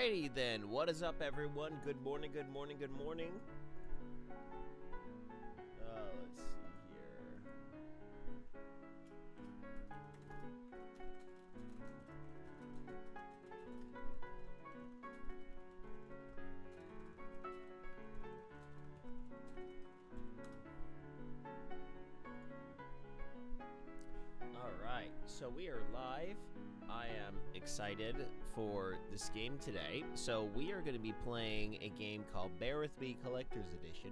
Alrighty then, what is up everyone? Good morning, good morning, good morning. Let's see here. Alright, so we are live. I am excited for this game today. So we are going to be playing a game called Bear With Me Collector's Edition.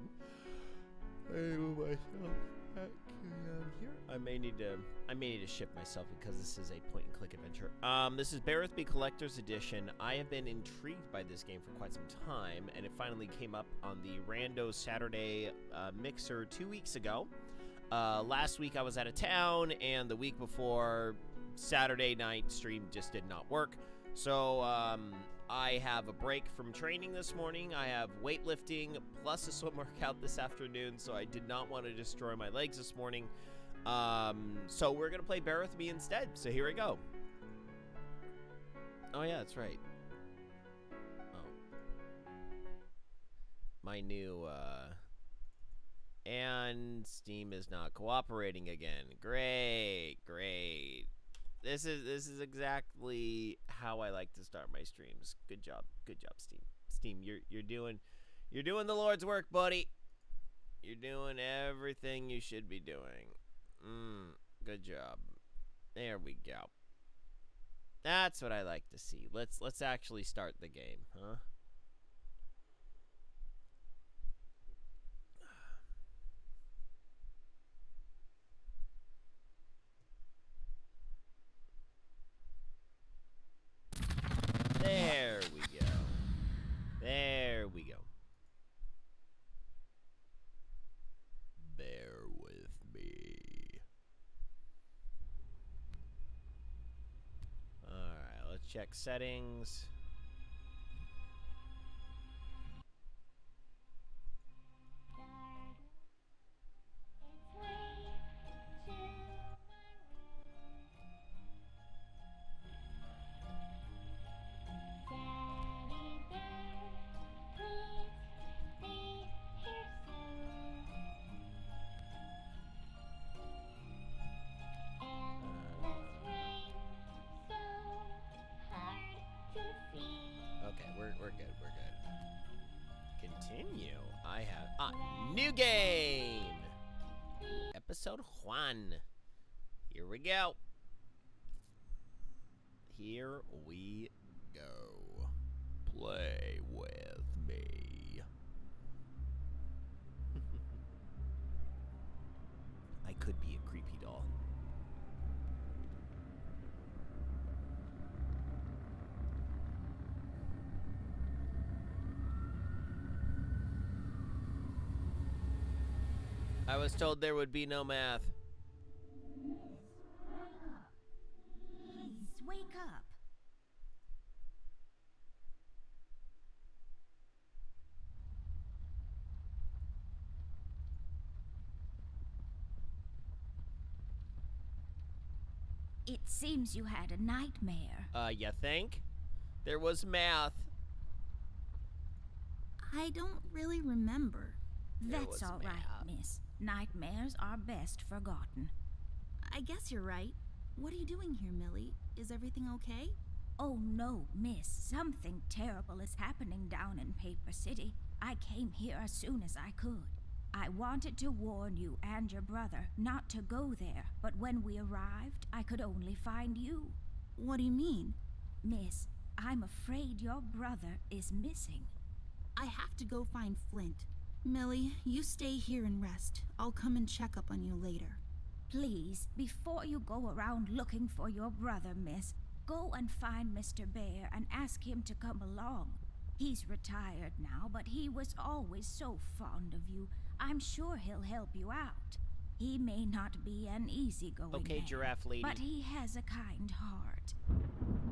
I move myself back down here. I may need to shift myself because this is a point-and-click adventure. This is Bear With Me Collector's Edition. I have been intrigued by this game for quite some time, and it finally came up on the Rando Saturday mixer 2 weeks ago. Last week I was out of town, and the week before, Saturday night stream just did not work. So I have a break from training this morning. I have weightlifting plus a swim workout this afternoon, so I did not want to destroy my legs this morning. So we're going to play Bear With Me instead. So here we go. Oh yeah, that's right. Oh. My new and Steam is not cooperating again. Great. This is exactly how I like to start my streams. Good job, Steam. Steam, you're doing the Lord's work, buddy. You're doing everything you should be doing. Good job. There we go. That's what I like to see. Let's actually start the game, huh? There we go. There we go. Bear with me. Alright, let's check settings. Okay, we're good. Continue. I have new game. Episode 1. Here we go. Here we go. Play with me. I could be a creepy doll. I was told there would be no math. Please, wake up. It seems you had a nightmare. You think? There was math. I don't really remember. There That's was all right, math. miss. Nightmares are best forgotten. I guess you're right. What are you doing here, Millie? Is everything okay? Oh no, miss. Something terrible is happening down in Paper City. I came here as soon as I could. I wanted to warn you and your brother not to go there, but when we arrived, I could only find you. What do you mean? Miss, I'm afraid your brother is missing. I have to go find Flint. Millie, you stay here and rest. I'll come and check up on you later. Please, before you go around looking for your brother, miss, go and find Mr. Bear and ask him to come along. He's retired now, but he was always so fond of you. I'm sure he'll help you out. He may not be an easygoing Okay, man, giraffe lady. but he has a kind heart.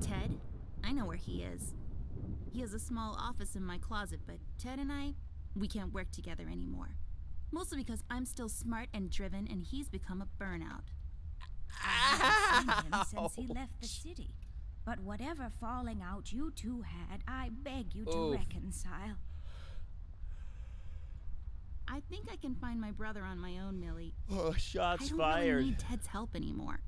Ted? I know where he is. He has a small office in my closet, but Ted and we can't work together anymore. Mostly because I'm still smart and driven and he's become a burnout. I haven't seen him since he left the city. But whatever falling out you two had, I beg you to Oof. reconcile. I think I can find my brother on my own, Millie. Oh, shots I don't fired. really need Ted's help anymore.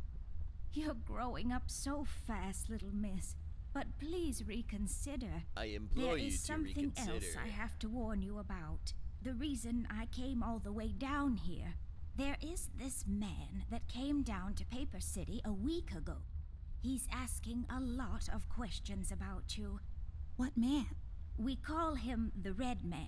You're growing up so fast, little miss. But please reconsider. I implore There you is to something reconsider. else I have to warn you about. The reason I came all the way down here. There is this man that came down to Paper City a week ago. He's asking a lot of questions about you. What man? We call him the Red Man.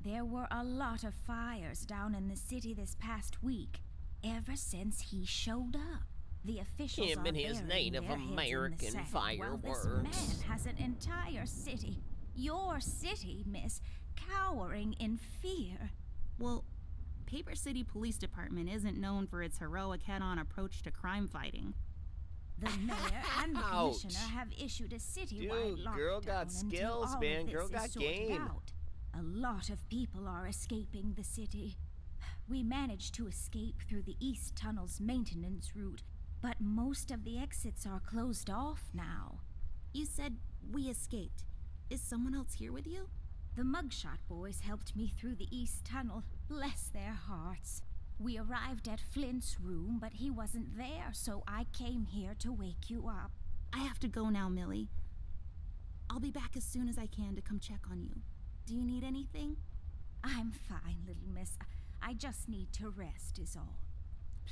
There were a lot of fires down in the city this past week, ever since he showed up. The officials Him are and his burying Native their heads in the American sand, while this fireworks. man has an entire city, your city, miss, cowering in fear. Well, Paper City Police Department isn't known for its heroic head-on approach to crime fighting. The mayor and the Ouch. commissioner have issued a citywide Dude, lockdown girl got until skills, all man. of this Girl is got sorted game. out. A lot of people are escaping the city. We managed to escape through the East Tunnel's maintenance route, but most of the exits are closed off now. You said we escaped. Is someone else here with you? The Mugshot boys helped me through the East Tunnel, bless their hearts. We arrived at Flint's room, but he wasn't there, so I came here to wake you up. I have to go now, Millie. I'll be back as soon as I can to come check on you. Do you need anything? I'm fine, little miss. I just need to rest is all.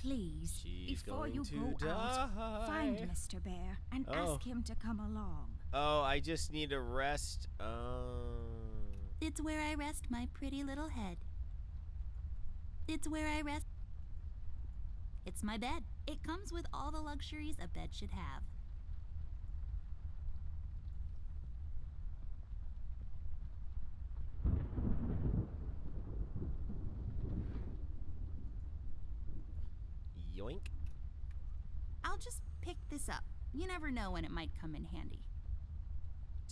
Please, She's before going you to go out, find die. Mr. Bear and Oh. ask him to come along. Oh, I just need to rest. It's where I rest my pretty little head. It's where I rest. It's my bed. It comes with all the luxuries a bed should have. Yoink. I'll just pick this up. You never know when it might come in handy.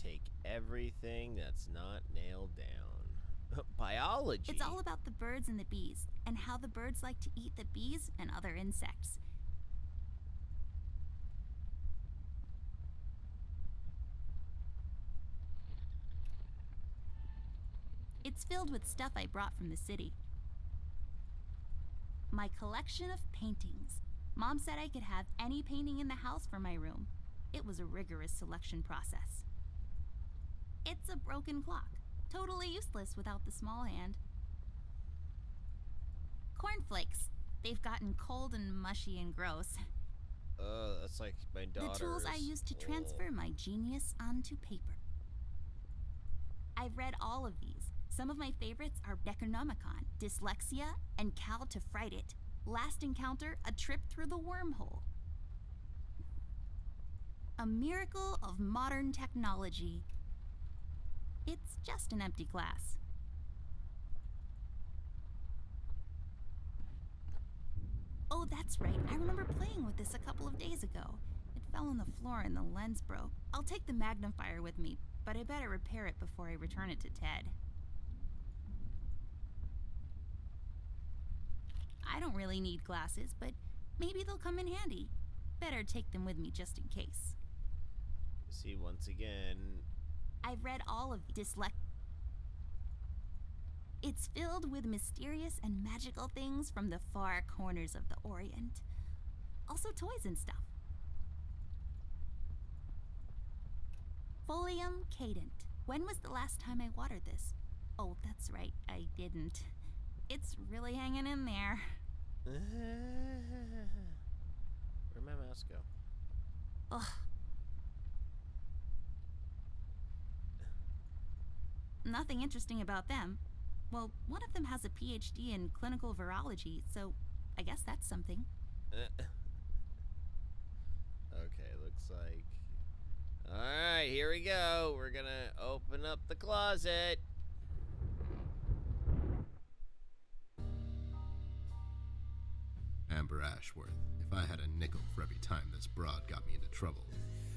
Take everything that's not nailed down. Biology. It's all about the birds and the bees, and how the birds like to eat the bees and other insects. It's filled with stuff I brought from the city. My collection of paintings. Mom said I could have any painting in the house for my room. It was a rigorous selection process. It's a broken clock. Totally useless without the small hand. Cornflakes. They've gotten cold and mushy and gross. That's like my daughter's. The tools I use to transfer my genius onto paper. I've read all of these. Some of my favorites are Necronomicon, Dyslexia, and Cal to Fright It. Last Encounter, A Trip Through the Wormhole. A miracle of modern technology. It's just an empty glass. Oh, that's right. I remember playing with this a couple of days ago. It fell on the floor and the lens broke. I'll take the magnifier with me, but I better repair it before I return it to Ted. I don't really need glasses, but maybe they'll come in handy. Better take them with me just in case. See, once again. I've read all of It's filled with mysterious and magical things from the far corners of the Orient. Also toys and stuff. Folium Cadent. When was the last time I watered this? Oh, that's right, I didn't. It's really hanging in there. Where'd my mouse go? Ugh. Nothing interesting about them. Well, one of them has a PhD in clinical virology, so I guess that's something. Okay, looks like. Alright, here we go. We're gonna open up the closet. Amber Ashworth, if I had a nickel for every time this broad got me into trouble,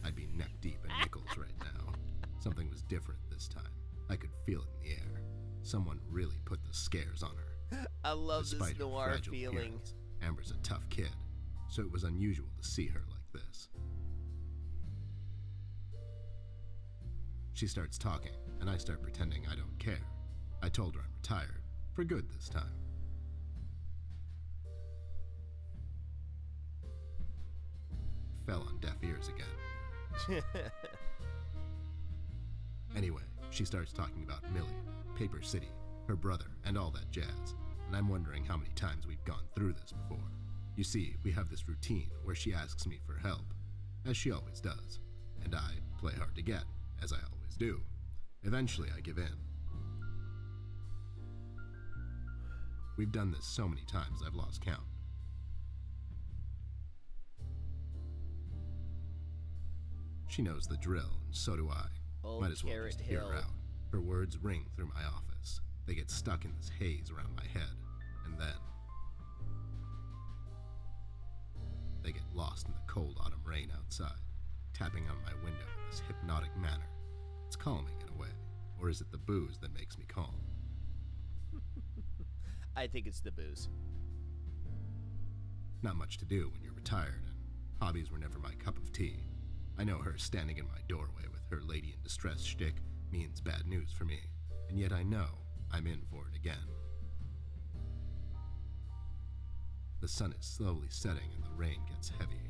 I'd be neck deep in nickels right now. Something was different this time. I could feel it in the air. Someone really put the scares on her. I love Despite this her noir fragile feeling. appearance, Amber's a tough kid, so it was unusual to see her like this. She starts talking, and I start pretending I don't care. I told her I'm retired, for good this time. Fell on deaf ears again. Anyway, she starts talking about Millie, Paper City, her brother, and all that jazz, and I'm wondering how many times we've gone through this before. You see, we have this routine where she asks me for help, as she always does, and I play hard to get, as I always do. Eventually, I give in. We've done this so many times I've lost count. She knows the drill, and so do I. Old Might as well Carrot just hear Hill. her out. Her words ring through my office. They get stuck in this haze around my head, and then they get lost in the cold autumn rain outside, tapping on my window in this hypnotic manner. It's calming in a way, or is it the booze that makes me calm? I think it's the booze. Not much to do when you're retired, and hobbies were never my cup of tea. I know her standing in my doorway with her lady in distress shtick means bad news for me, and yet I know I'm in for it again. The sun is slowly setting and the rain gets heavy.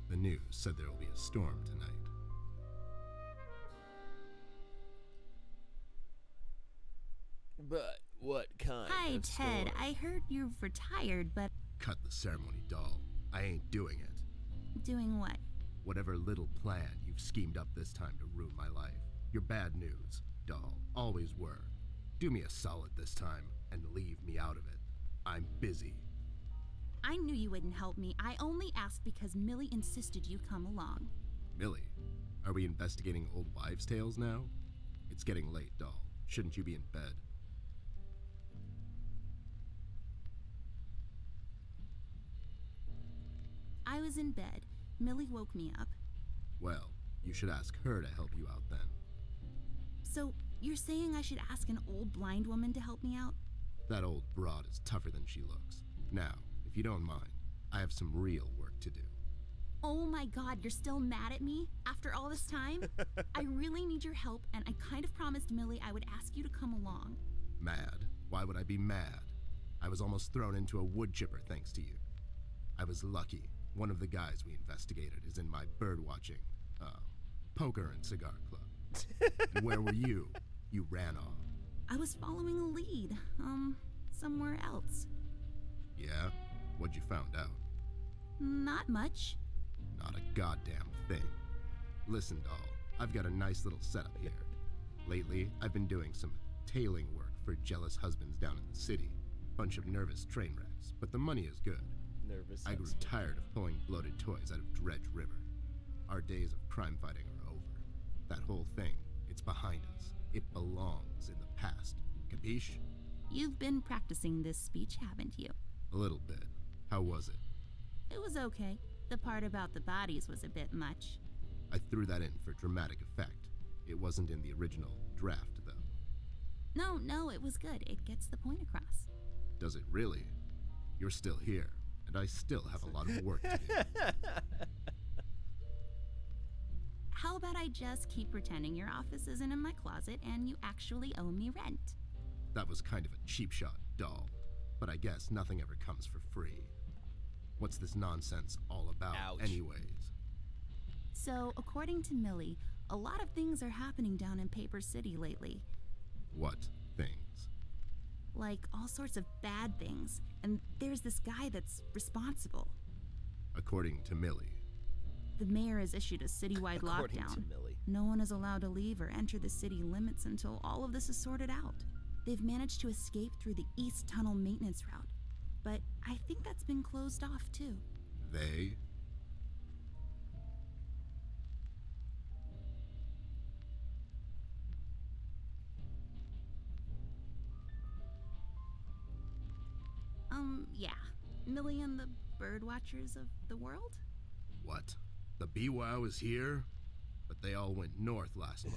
The news said there will be a storm tonight. But what kind Hi, of Ted. storm? I heard you've retired, but Cut the ceremony, doll. I ain't doing it. doing what? Whatever little plan you've schemed up this time to ruin my life. You're bad news, doll. Always were. Do me a solid this time and leave me out of it. I'm busy. I knew you wouldn't help me. I only asked because Millie insisted you come along. Millie, are we investigating old wives' tales now? It's getting late, doll. Shouldn't you be in bed? I was in bed. Millie woke me up. Well, you should ask her to help you out then. So, you're saying I should ask an old blind woman to help me out? That old broad is tougher than she looks. Now, if you don't mind, I have some real work to do. Oh my god, you're still mad at me? After all this time? I really need your help, and I kind of promised Millie I would ask you to come along. Mad? Why would I be mad? I was almost thrown into a wood chipper thanks to you. I was lucky. One of the guys we investigated is in my birdwatching, poker and cigar club. And where were you? You ran off. I was following a lead, somewhere else. Yeah? What'd you found out? Not much. Not a goddamn thing. Listen, doll, I've got a nice little setup here. Lately, I've been doing some tailing work for jealous husbands down in the city. Bunch of nervous train wrecks, but the money is good. Nervous. I grew husband. tired of pulling bloated toys out of Dredge River. Our days of crime fighting are over. That whole thing, it's behind us. It belongs in the past. Capiche? You've been practicing this speech, haven't you? A little bit. How was it? It was okay. The part about the bodies was a bit much. I threw that in for dramatic effect. It wasn't in the original draft, though. No, it was good. It gets the point across. Does it really? You're still here, and I still have a lot of work to do. How about I just keep pretending your office isn't in my closet and you actually owe me rent? That was kind of a cheap shot, doll. But I guess nothing ever comes for free. What's this nonsense all about, Ouch. anyways? So, according to Millie, a lot of things are happening down in Paper City lately. What things? Like all sorts of bad things. And there's this guy that's responsible. According to Millie. The mayor has issued a citywide According lockdown. to Millie. No one is allowed to leave or enter the city limits until all of this is sorted out. They've managed to escape through the East Tunnel maintenance route, but I think that's been closed off too. They? Yeah. Millie and the birdwatchers of the world? What? The BWOW is here? But they all went north last month.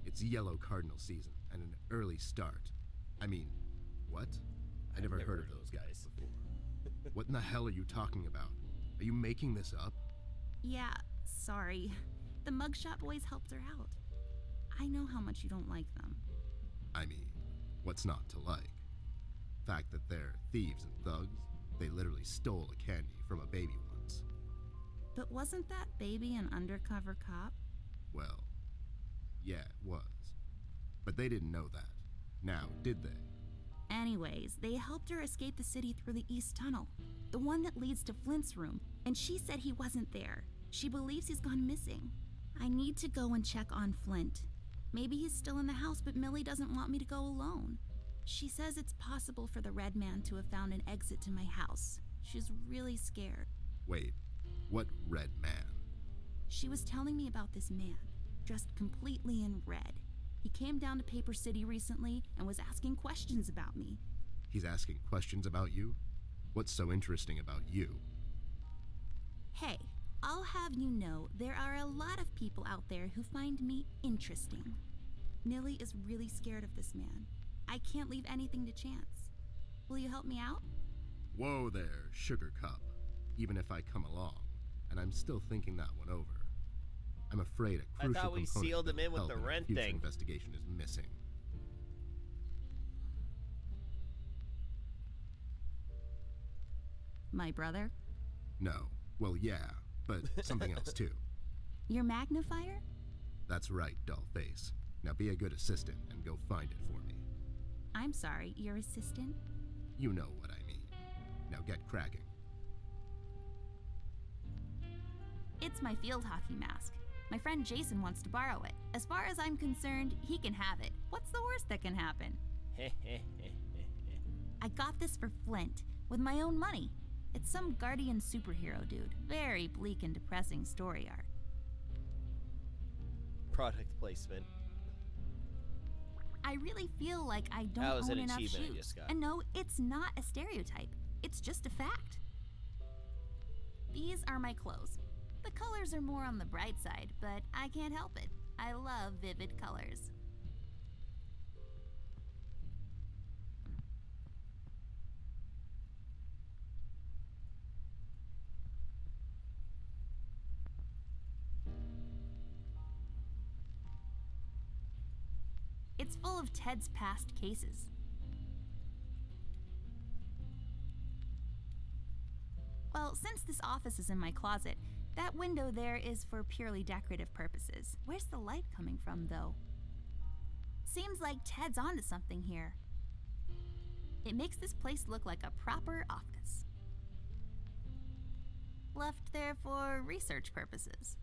It's yellow cardinal season and an early start. I mean, what? I never heard of those guys before. What in the hell are you talking about? Are you making this up? Yeah, sorry. The mugshot boys helped her out. I know how much you don't like them. I mean, what's not to like? Fact that they're thieves and thugs, they literally stole a candy from a baby once. But wasn't that baby an undercover cop? Well, yeah, it was. But they didn't know that. Now, did they? Anyways, they helped her escape the city through the East Tunnel, the one that leads to Flint's room, and she said he wasn't there. She believes he's gone missing. I need to go and check on Flint. Maybe he's still in the house, but Millie doesn't want me to go alone. She says it's possible for the Red Man to have found an exit to my house. She's really scared. Wait, what Red Man? She was telling me about this man, dressed completely in red. He came down to Paper City recently and was asking questions about me. He's asking questions about you? What's so interesting about you? Hey, I'll have you know there are a lot of people out there who find me interesting. Millie is really scared of this man. I can't leave anything to chance. Will you help me out? Whoa there, Sugar Cup. Even if I come along, and I'm still thinking that one over. I'm afraid a crucial thought we component sealed him that'll in with help the our rent future thing. investigation is missing. My brother? No. Well, yeah, but something else too. Your magnifier? That's right, Dollface. Now be a good assistant and go find it for me. I'm sorry, your assistant? You know what I mean. Now get cracking. It's my field hockey mask. My friend Jason wants to borrow it. As far as I'm concerned, he can have it. What's the worst that can happen? I got this for Flint, with my own money. It's some guardian superhero dude. Very bleak and depressing story arc. Product placement. I really feel like I don't That was own an enough achievement I shoes. just got. And no, it's not a stereotype. It's just a fact. These are my clothes. The colors are more on the bright side, but I can't help it. I love vivid colors. It's full of Ted's past cases. Well, since this office is in my closet, that window there is for purely decorative purposes. Where's the light coming from, though? Seems like Ted's onto something here. It makes this place look like a proper office. Left there for research purposes.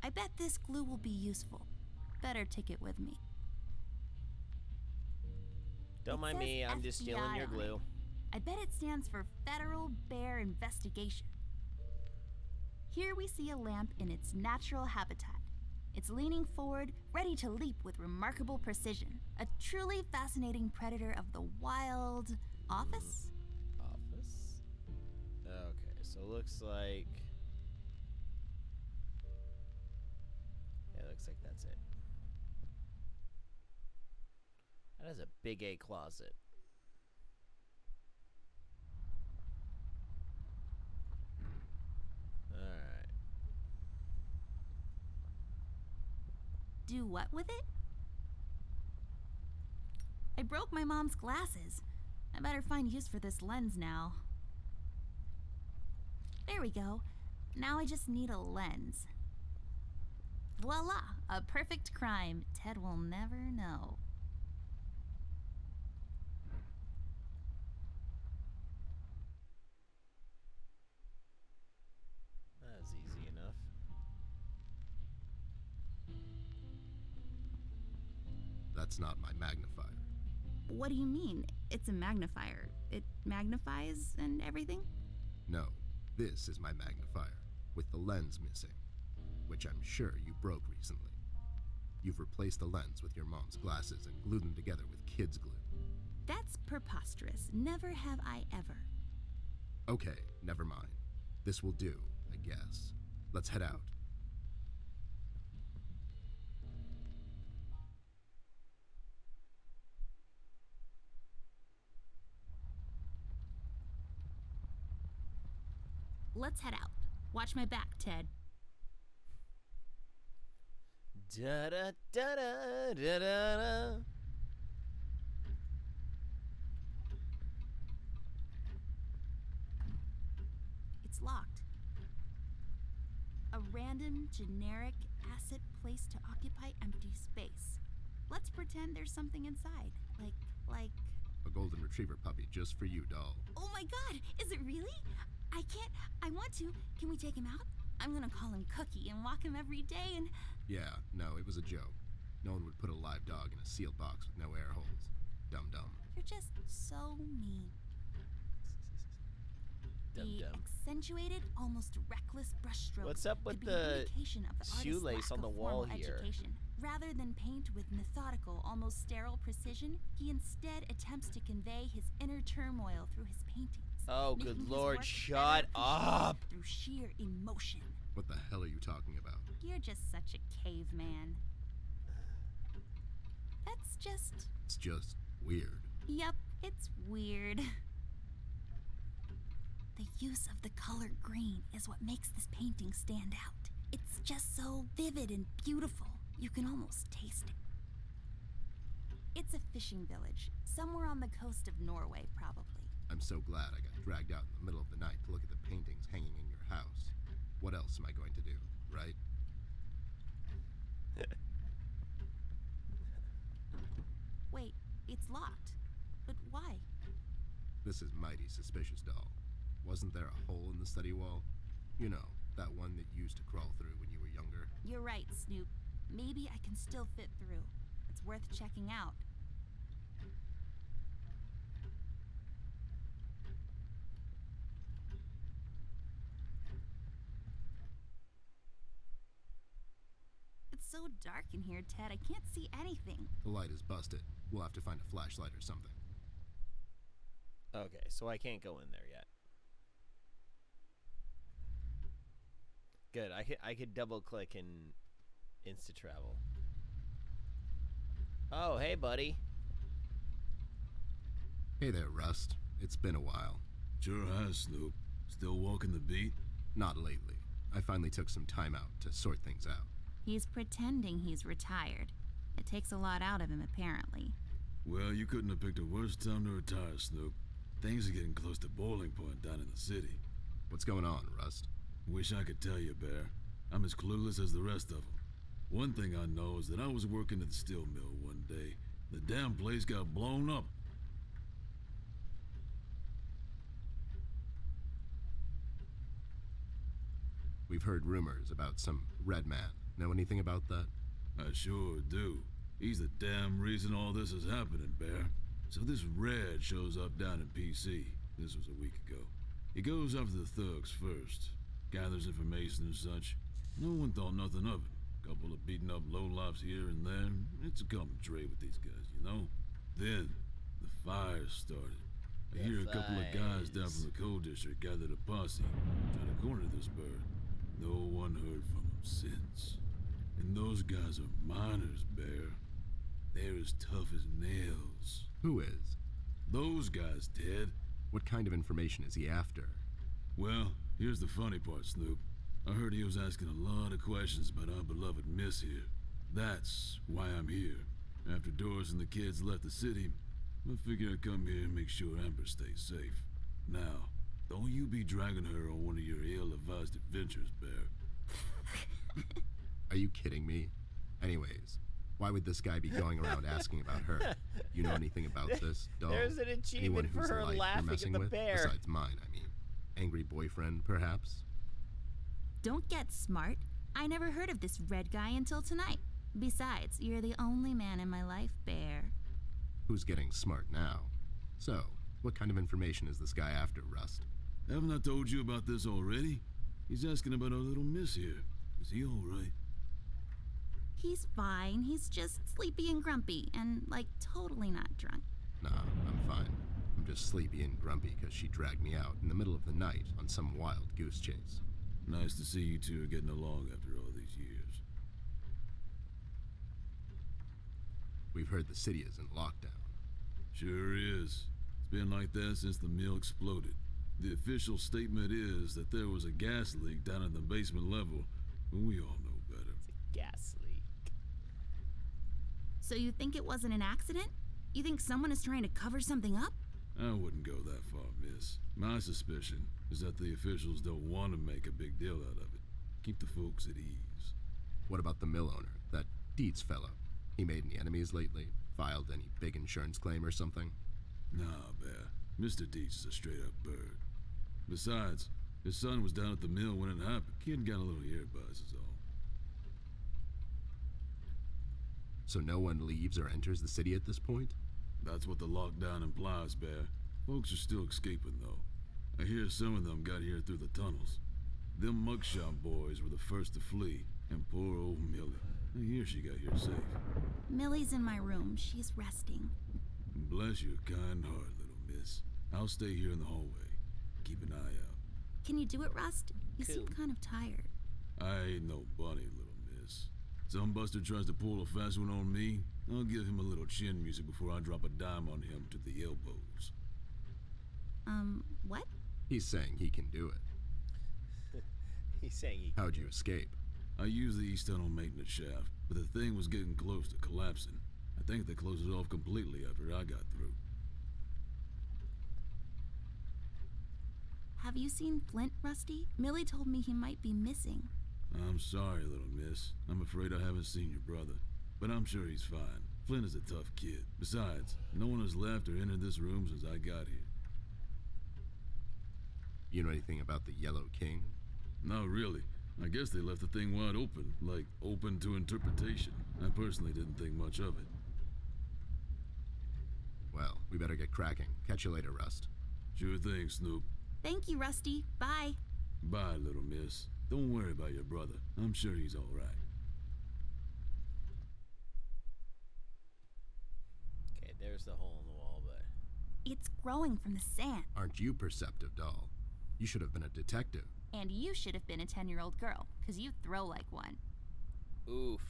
I bet this glue will be useful. Better take it with me. Don't It mind says me, I'm just stealing FBI your on it. glue. I bet it stands for Federal Bear Investigation. Here we see a lamp in its natural habitat. It's leaning forward, ready to leap with remarkable precision. A truly fascinating predator of the wild. Office? Office? Okay, so it looks like... Yeah, it looks like that's it. That is a big A closet. Alright. Do what with it? I broke my mom's glasses. I better find use for this lens now. There we go. Now I just need a lens. Voila! A perfect crime Ted will never know. That's easy enough. That's not my magnifier. What do you mean? It's a magnifier. It magnifies and everything? No, this is my magnifier, with the lens missing, which I'm sure you broke recently. You've replaced the lens with your mom's glasses and glued them together with kids' glue. That's preposterous. Never have I ever. Okay, never mind. This will do, I guess. Let's head out. Let's head out. Watch my back, Ted. Da da da da da da. It's locked. A random, generic asset placed to occupy empty space. Let's pretend there's something inside. Like... A golden retriever puppy just for you, doll. Oh my god, is it really? I want to. Can we take him out? I'm gonna call him Cookie and walk him every day and... Yeah, no, it was a joke. No one would put a live dog in a sealed box with no air holes. Dum-dum. You're just so mean. The Dum-dum. accentuated, almost reckless brushstroke What's up with could be the an indication of the artist's shoelace lack on the of wall formal here? education. Rather than paint with methodical, almost sterile precision, he instead attempts to convey his inner turmoil through his paintings. Oh, making good his lord, work shut better up! appreciated through sheer emotion. What the hell are you talking about? You're just such a caveman. That's just... It's just weird. Yep, it's weird. The use of the color green is what makes this painting stand out. It's just so vivid and beautiful. You can almost taste it. It's a fishing village, somewhere on the coast of Norway, probably. I'm so glad I got dragged out in the middle of the night to look at the paintings hanging in your house. What else am I going to do, right? Wait, it's locked. But why? This is mighty suspicious, doll. Wasn't there a hole in the study wall? You know, that one that you used to crawl through when you were younger? You're right, Snoop. Maybe I can still fit through. It's worth checking out. It's so dark in here, Ted. I can't see anything. The light is busted. We'll have to find a flashlight or something. Okay, so I can't go in there yet. Good. I could double click and insta travel. Oh, hey, buddy. Hey there, Rust. It's been a while. Sure has, Snoop. Still walking the beat? Not lately. I finally took some time out to sort things out. He's pretending he's retired. It takes a lot out of him, apparently. Well, you couldn't have picked a worse time to retire, Snoop. Things are getting close to boiling point down in the city. What's going on, Rust? Wish I could tell you, Bear. I'm as clueless as the rest of them. One thing I know is that I was working at the steel mill one day. The damn place got blown up. We've heard rumors about some red man. Know anything about that? I sure do. He's the damn reason all this is happening, Bear. So this Red shows up down in PC. This was a week ago. He goes after the thugs first. Gathers information and such. No one thought nothing of it. Couple of beaten up lowlifes here and there. It's a common trait with these guys, you know? Then, the fire started. I hear a couple of guys down from the coal district gathered a posse, try to corner this bird. No one heard from him since. And those guys are miners, Bear. They're as tough as nails. Who is? Those guys, Ted. What kind of information is he after? Well, here's the funny part, Snoop. I heard he was asking a lot of questions about our beloved Miss here. That's why I'm here. After Doris and the kids left the city, I figured I'd come here and make sure Amber stays safe. Now, don't you be dragging her on one of your ill-advised adventures, Bear. Are you kidding me? Anyways, why would this guy be going around asking about her? You know anything about this, doll? There's an Anyone achievement for whose her life you're laughing at messing the with? bear. Besides mine, I mean. Angry boyfriend, perhaps? Don't get smart. I never heard of this Red guy until tonight. Besides, you're the only man in my life, Bear. Who's getting smart now? So, what kind of information is this guy after, Rust? Haven't I told you about this already? He's asking about our little Miss here. Is he all right? He's fine. He's just sleepy and grumpy and, like, totally not drunk. Nah, I'm fine. I'm just sleepy and grumpy because she dragged me out in the middle of the night on some wild goose chase. Nice to see you two are getting along after all these years. We've heard the city is in lockdown. Sure is. It's been like that since the mill exploded. The official statement is that there was a gas leak down at the basement level, but we all know better. It's a gas leak. So you think it wasn't an accident? You think someone is trying to cover something up? I wouldn't go that far, miss. My suspicion is that the officials don't want to make a big deal out of it. Keep the folks at ease. What about the mill owner, that Dietz fellow? He made any enemies lately? Filed any big insurance claim or something? Nah, Bear. Mr. Dietz is a straight-up bird. Besides, his son was down at the mill when it happened. Kid got a little ear buzz is all. So no one leaves or enters the city at this point? That's what the lockdown implies, Bear. Folks are still escaping, though. I hear some of them got here through the tunnels. Them mugshot boys were the first to flee, and poor old Millie. I hear she got here safe. Millie's in my room. She's resting. Bless your kind heart, little miss. I'll stay here in the hallway. Keep an eye out. Can you do it, Rust? You seem Cool. kind of tired. I ain't no bunny, little miss. Some buster tries to pull a fast one on me, I'll give him a little chin music before I drop a dime on him to the elbows. What? He's saying he can do it. He's saying he. How'd you escape? I used the East Tunnel maintenance shaft, but the thing was getting close to collapsing. I think they closed it off completely after I got through. Have you seen Flint, Rusty? Millie told me he might be missing. I'm sorry, little miss. I'm afraid I haven't seen your brother, but I'm sure he's fine. Flint is a tough kid. Besides, no one has left or entered this room since I got here. You know anything about the Yellow King? Not really. I guess they left the thing wide open, like open to interpretation. I personally didn't think much of it. Well, we better get cracking. Catch you later, Rust. Sure thing, Snoop. Thank you, Rusty. Bye. Bye, little miss. Don't worry about your brother. I'm sure he's all right. Okay, there's the hole in the wall, but. It's growing from the sand. Aren't you perceptive, doll? You should have been a detective. And you should have been a 10-year-old girl, because you throw like one. Oof.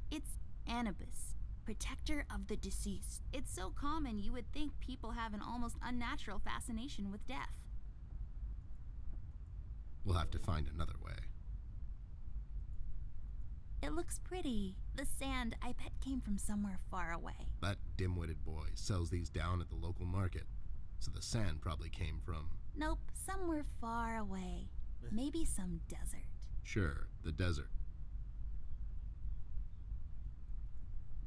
It's Anubis, protector of the deceased. It's so common you would think people have an almost unnatural fascination with death. We'll have to find another way. It looks pretty. The sand, I bet, came from somewhere far away. That dim-witted boy sells these down at the local market, so the sand probably came from... Nope, somewhere far away. Maybe some desert. Sure, the desert.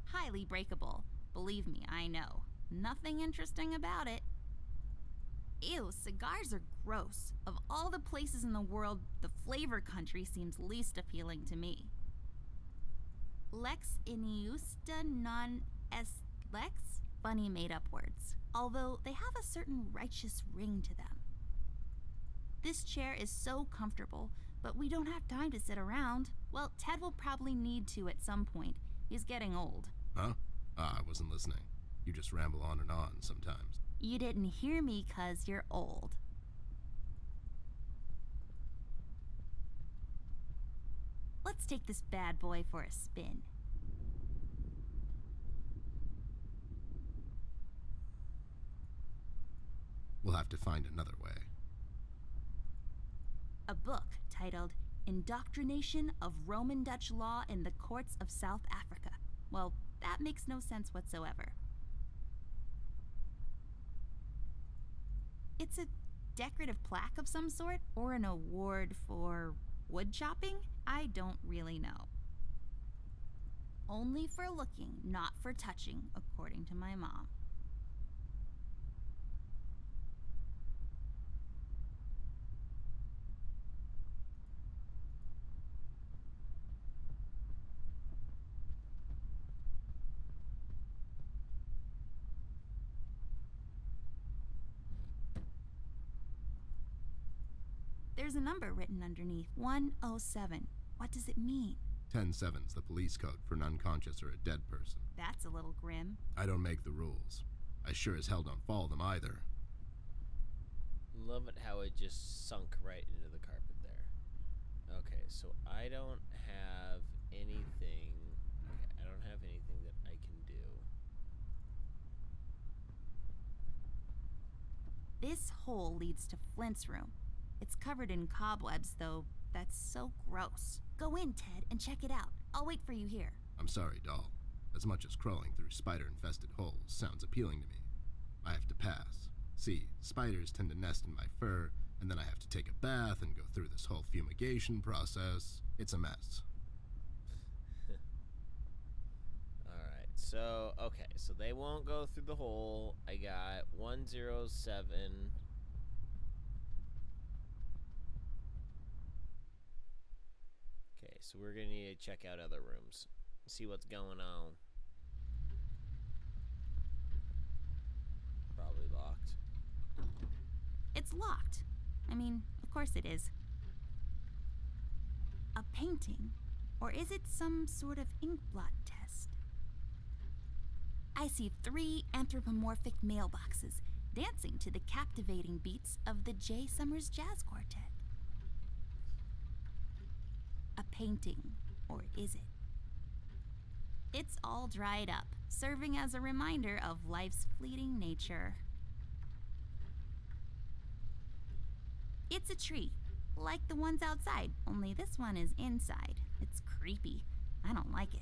Highly breakable. Believe me, I know. Nothing interesting about it. Ew, cigars are gross. Of all the places in the world, the flavor country seems least appealing to me. Lex iniusta non est lex? Funny made-up words. Although they have a certain righteous ring to them. This chair is so comfortable, but we don't have time to sit around. Well, Ted will probably need to at some point. He's getting old. Huh? I wasn't listening. You just ramble on and on sometimes. You didn't hear me 'cause you're old. Let's take this bad boy for a spin. We'll have to find another way. A book titled Indoctrination of Roman Dutch Law in the Courts of South Africa. Well, that makes no sense whatsoever. It's a decorative plaque of some sort, or an award for wood chopping? I don't really know. Only for looking, not for touching, according to my mom. There's a number written underneath, 107. What does it mean? 10-7's the police code for an unconscious or a dead person. That's a little grim. I don't make the rules. I sure as hell don't follow them either. Love it how it just sunk right into the carpet there. Okay, so I don't have anything. Okay, I don't have anything that I can do. This hole leads to Flint's room. It's covered in cobwebs, though. That's so gross. Go in, Ted, and check it out. I'll wait for you here. I'm sorry, doll. as much as crawling through spider-infested holes sounds appealing to me. I have to pass. See, spiders tend to nest in my fur, and then I have to take a bath and go through this whole fumigation process. It's a mess. Alright, so they won't go through the hole. I got 107. Okay, so we're gonna need to check out other rooms. See what's going on. Probably locked. It's locked. I mean, of course it is. A painting? Or is it some sort of ink blot test? I see 3 anthropomorphic mailboxes dancing to the captivating beats of the J. Summers Jazz Quartet. A painting, or is it? It's all dried up, serving as a reminder of life's fleeting nature. It's a tree, like the ones outside, only this one is inside. It's creepy. I don't like it.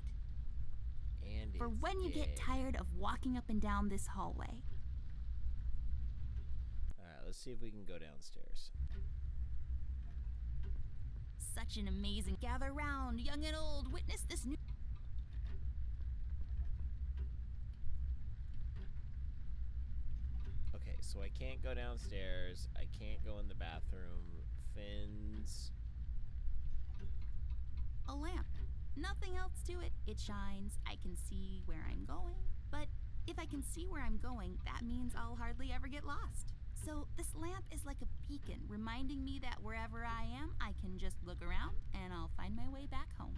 And For it's when you get dead. tired of walking up and down this hallway. Alright, let's see if we can go downstairs. Such an amazing gather round, young and old, witness this new. Okay, so I can't go downstairs. I can't go in the bathroom. Fins. A lamp. Nothing else to it. It shines. I can see where I'm going. But if I can see where I'm going, that means I'll hardly ever get lost. So this lamp is like a beacon, reminding me that wherever I am, I can just look around and I'll find my way back home.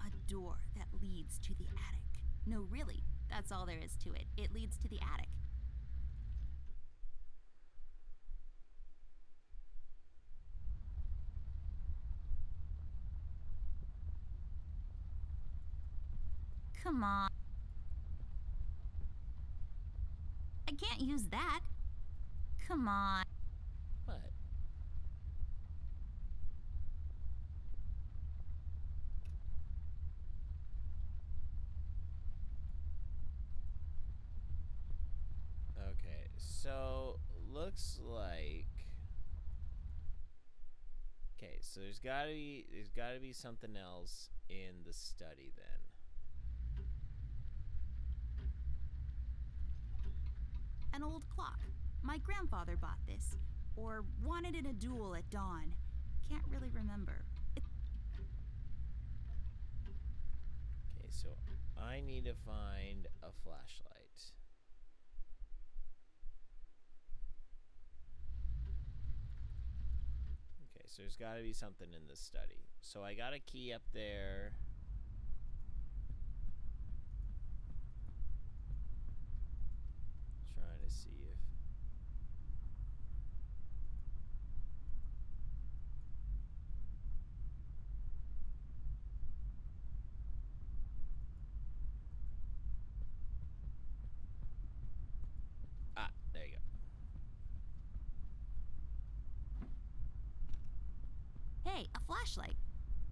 A door that leads to the attic. No, really, that's all there is to it. It leads to the attic. Come on. I can't use that. Come on. What? Okay, so looks like. Okay, so there's gotta be something else in the study then. An old clock. My grandfather bought this, or wanted in a duel at dawn. Can't really remember. Okay, so I need to find a flashlight. Okay, so there's got to be something in this study. So I got a key up there. Trying to see if. Ah, there you go. Hey, a flashlight.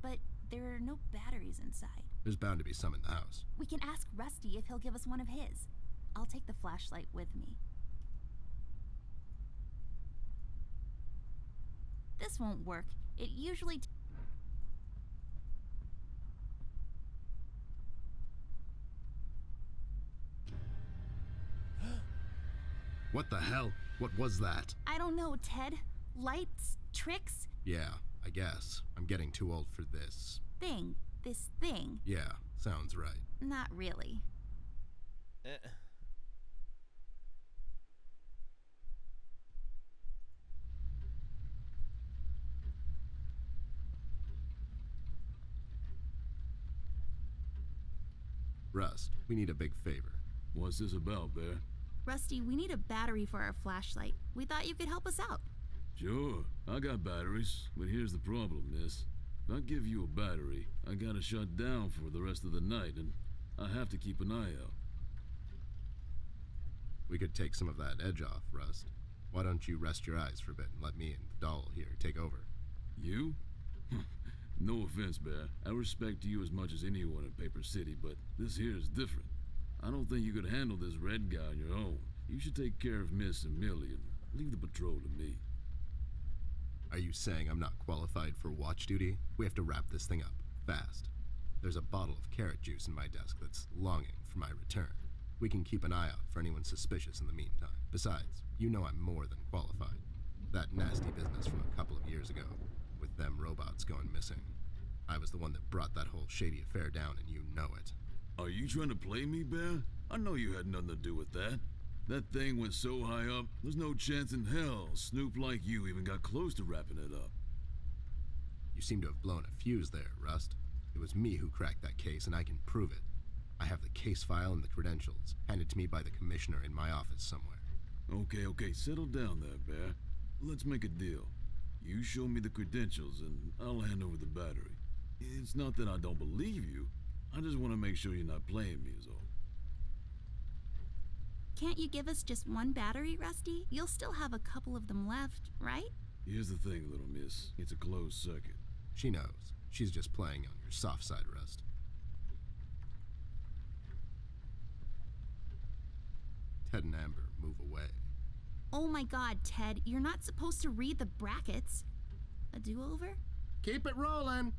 But there are no batteries inside. There's bound to be some in the house. We can ask Rusty if he'll give us one of his. I'll take the flashlight with me. This won't work. It usually... What the hell? What was that? I don't know, Ted. Lights? Tricks? Yeah, I guess. I'm getting too old for this. Thing. This thing. Yeah, sounds right. Not really. Rust, we need a big favor. What's this about, Bear? Rusty, we need a battery for our flashlight. We thought you could help us out. Sure, I got batteries, but here's the problem, miss. If I give you a battery, I gotta shut down for the rest of the night, and I have to keep an eye out. We could take some of that edge off, Rust. Why don't you rest your eyes for a bit and let me and the doll here take over? You? No offense, Bear. I respect you as much as anyone in Paper City, but this here is different. I don't think you could handle this red guy on your own. You should take care of Miss and Millie and leave the patrol to me. Are you saying I'm not qualified for watch duty? We have to wrap this thing up, fast. There's a bottle of carrot juice in my desk that's longing for my return. We can keep an eye out for anyone suspicious in the meantime. Besides, you know I'm more than qualified. That nasty business from a couple of years ago, with them robots going missing. I was the one that brought that whole shady affair down, and you know it. Are you trying to play me, Bear? I know you had nothing to do with that. That thing went so high up, there's no chance in hell Snoop like you even got close to wrapping it up. You seem to have blown a fuse there, Rust. It was me who cracked that case, and I can prove it. I have the case file and the credentials, handed to me by the commissioner in my office somewhere. Okay, settle down there, Bear. Let's make a deal. You show me the credentials, and I'll hand over the battery. It's not that I don't believe you. I just want to make sure you're not playing me is all. Can't you give us just one battery, Rusty? You'll still have a couple of them left, right? Here's the thing, little miss. It's a closed circuit. She knows. She's just playing on your soft side, Rust. Ted and Amber move away. Oh my god, Ted, you're not supposed to read the brackets. A do-over? Keep it rolling!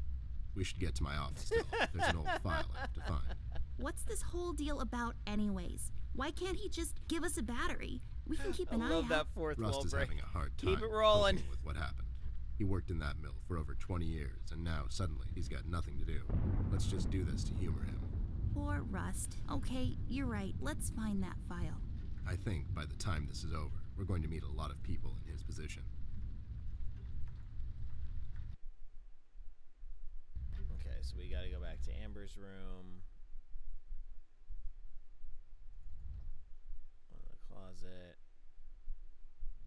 We should get to my office still. There's an old file I have to find. What's this whole deal about anyways? Why can't he just give us a battery? We can keep an eye out. I love that fourth Rust wall is break. having a hard time Keep it rolling. coping with what happened. He worked in that mill for over 20 years, and now suddenly he's got nothing to do. Let's just do this to humor him. Poor Rust. Okay, you're right. Let's find that file. I think by the time this is over, we're going to meet a lot of people in his position. Okay, so we gotta go back to Amber's room. One in the closet.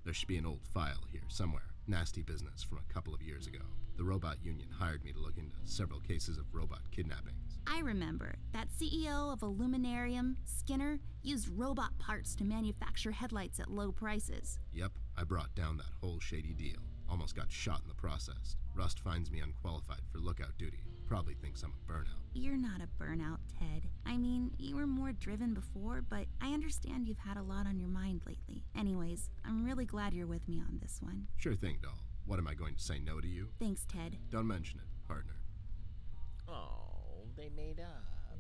There should be an old file here somewhere. Nasty business from a couple of years ago. The robot union hired me to look into several cases of robot kidnappings. I remember. That CEO of Illuminarium, Skinner, used robot parts to manufacture headlights at low prices. Yep, I brought down that whole shady deal. Almost got shot in the process. Rust finds me unqualified for lookout duty. Probably thinks I'm a burnout. You're not a burnout, Ted. I mean, you were more driven before, but I understand you've had a lot on your mind lately. Anyways, I'm really glad you're with me on this one. Sure thing, doll. What, am I going to say no to you? Thanks, Ted. Don't mention it, partner. Oh, they made up.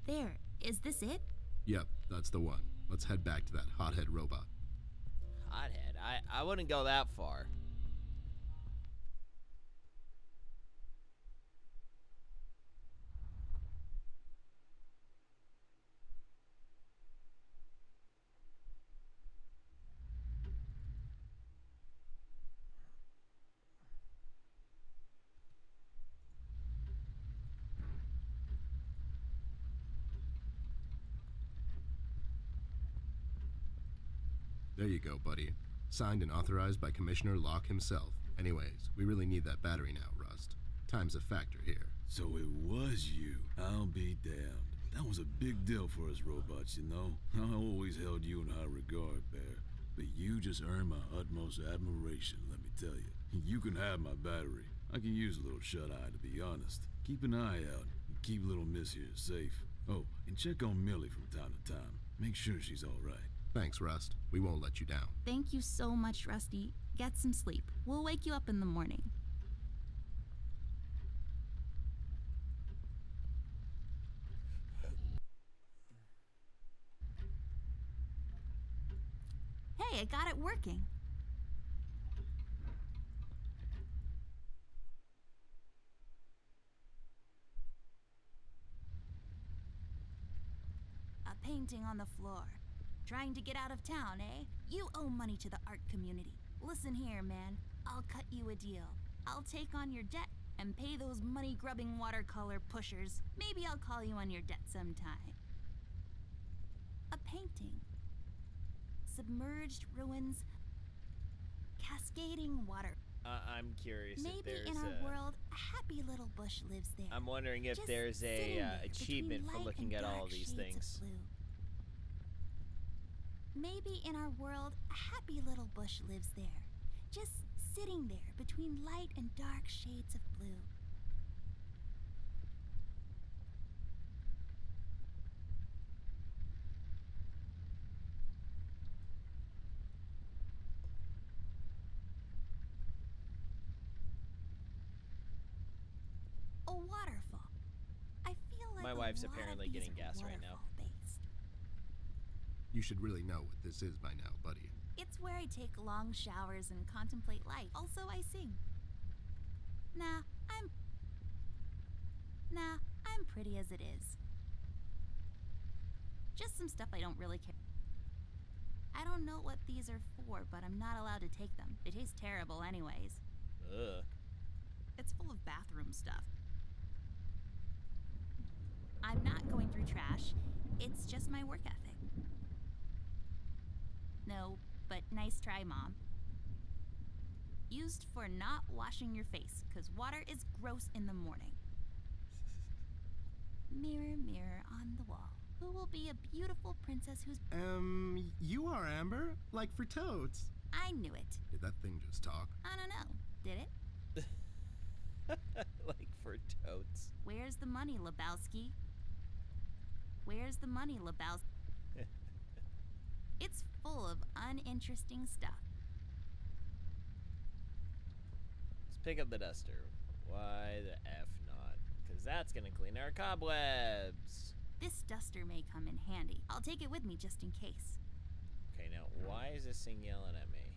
There. Is this it? Yep, that's the one. Let's head back to that hothead robot. Hothead. I wouldn't go that far. There you go, buddy. Signed and authorized by Commissioner Locke himself. Anyways, we really need that battery now, Rust. Time's a factor here. So it was you. I'll be damned. That was a big deal for us robots, you know? I always held you in high regard, Bear. But you just earned my utmost admiration, let me tell you. You can have my battery. I can use a little shut-eye, to be honest. Keep an eye out and keep little Miss here safe. Oh, and check on Millie from time to time. Make sure she's all right. Thanks, Rust. We won't let you down. Thank you so much, Rusty. Get some sleep. We'll wake you up in the morning. Hey, I got it working. A painting on the floor. Trying to get out of town, eh? You owe money to the art community. Listen here, man. I'll cut you a deal. I'll take on your debt and pay those money-grubbing watercolor pushers. Maybe I'll call you on your debt sometime. A painting. Submerged ruins. Cascading water. I'm curious if Maybe there's in our world, a happy little bush lives there. I'm wondering if Just there's sitting a there achievement between for light looking and at all dark these shades of things. blue. Maybe in our world, a happy little bush lives there, just sitting there between light and dark shades of blue. A waterfall. I feel like My a wife's lot of apparently these getting are gas right now. waterfall-based. You should really know what this is by now, buddy. It's where I take long showers and contemplate life. Also, I sing. Nah, I'm pretty as it is. Just some stuff I don't really care. I don't know what these are for, but I'm not allowed to take them. They taste terrible anyways. Ugh. It's full of bathroom stuff. I'm not going through trash. It's just my work ethic. No, but nice try, Mom. Used for not washing your face, 'cause water is gross in the morning. Mirror, mirror on the wall, who will be a beautiful princess who's... You are Amber? Like for totes. I knew it. Did that thing just talk? I don't know. Did it? Like for totes. Where's the money, Lebowski? Where's the money, Lebowski? It's full of uninteresting stuff. Let's pick up the duster. Why the F not? Because that's going to clean our cobwebs. This duster may come in handy. I'll take it with me just in case. Okay, now why is this thing yelling at me?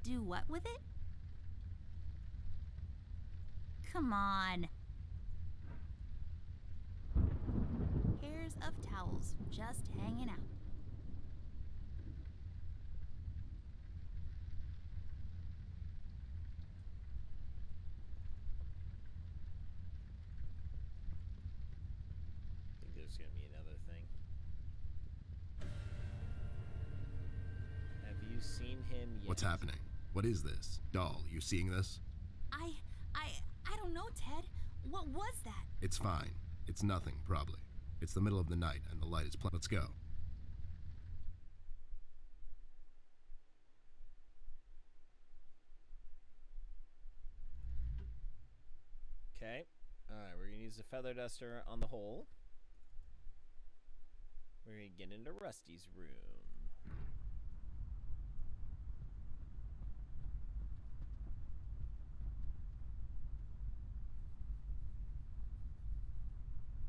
Do what with it? Come on. Pairs of towels just hanging out. I think there's going to be another thing. Have you seen him yet? What's happening? What is this? Doll, you seeing this? I don't know, Ted. What was that? It's fine. It's nothing, probably. It's the middle of the night and the light is Let's go. Okay. Alright, we're going to use the feather duster on the hole. We're going to get into Rusty's room.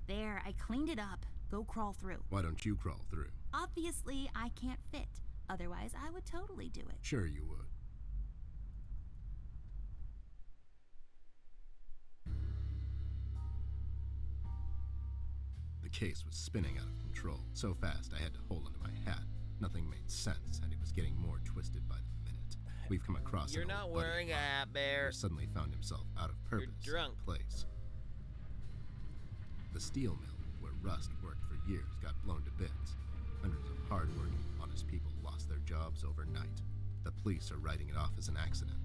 There, I cleaned it up. Go crawl through. Why don't you crawl through? Obviously, I can't fit. Otherwise, I would totally do it. Sure you would. The case was spinning out of control. So fast I had to hold onto my hat. Nothing made sense, and it was getting more twisted by the minute. We've come across You're an not old buddy wearing of a mine hat, Bear. who suddenly found himself out of purpose. You're drunk. in place. The steel mill, where Rust worked for years, got blown to bits. Hundreds of hard-working, honest people lost their jobs overnight. The police are writing it off as an accident.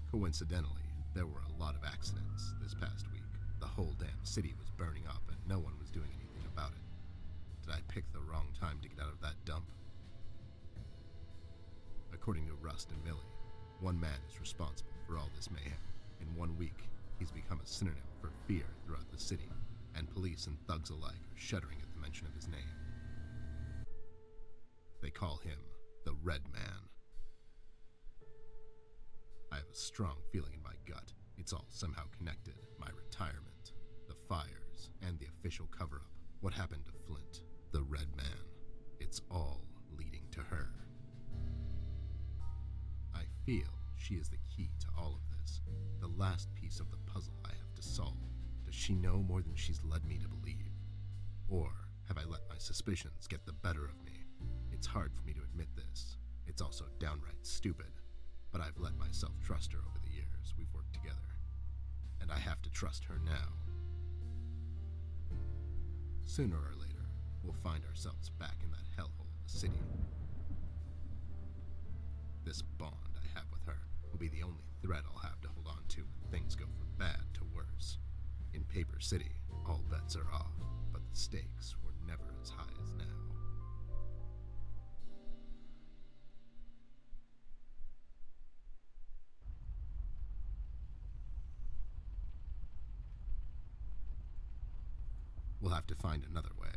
Coincidentally, there were a lot of accidents this past week. The whole damn city was burning up and no one was doing anything about it. Did I pick the wrong time to get out of that dump? According to Rust and Millie, one man is responsible for all this mayhem. In 1 week, he's become a synonym for fear throughout the city, and police and thugs alike are shuddering at the mention of his name. They call him the Red Man. I have a strong feeling in my gut. It's all somehow connected. My retirement, the fires, and the official cover-up. What happened to Flint, the Red Man. It's all leading to her. I feel she is the key to all of this. The last piece of the puzzle I have to solve. Does she know more than she's led me to believe? Or have I let my suspicions get the better of me? It's hard for me to admit this. It's also downright stupid. But I've let myself trust her over the years we've worked together. And I have to trust her now. Sooner or later, we'll find ourselves back in that hellhole of the city. This bond I have with her will be the only threat I'll have to hold on to when things go from bad to worse. In Paper City, all bets are off, but the stakes were never as high as now. We'll have to find another way.